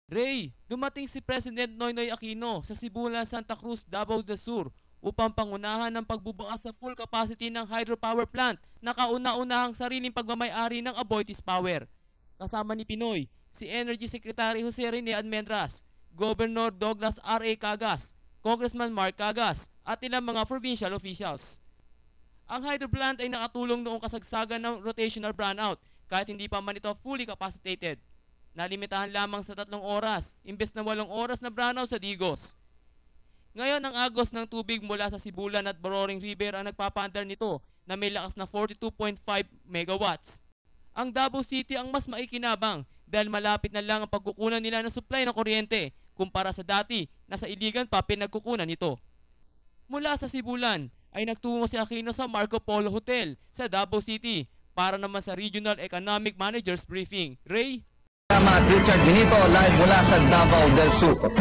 Ray, dumating si President Noynoy Aquino sa Sibulan, Santa Cruz, Davao del Sur upang pangunahan ng pagbubukas sa full capacity ng hydropower plant na kauna-unahang sariling pagmamay-ari ng Aboitiz Power. Kasama ni Pinoy, si Energy Secretary Jose Rene Almendras, Governor Douglas R.A. Cagas, Congressman Mark Cagas at ilang mga provincial officials. Ang hydro plant ay nakatulong noong kasagsagan ng rotational brownout kahit hindi pa man ito fully capacitated. Nalimitahan lamang sa 3 oras, imbes na 8 oras na brownout sa Digos. Ngayon ang agos ng tubig mula sa Sibulan at Bororing River ang nagpapaandar nito na may lakas na 42.5 megawatts. Ang Davao City ang mas maikinabang dahil malapit na lang ang pagkukunan nila ng supply ng kuryente kumpara sa dati na sa Iligan pa pinagkukunan nito. Mula sa Sibulan ay nagtungo si Aquino sa Marco Polo Hotel sa Davao City para naman sa Regional Economic Managers Briefing. Ray? Richard Benito live mula sa Davao del Sur.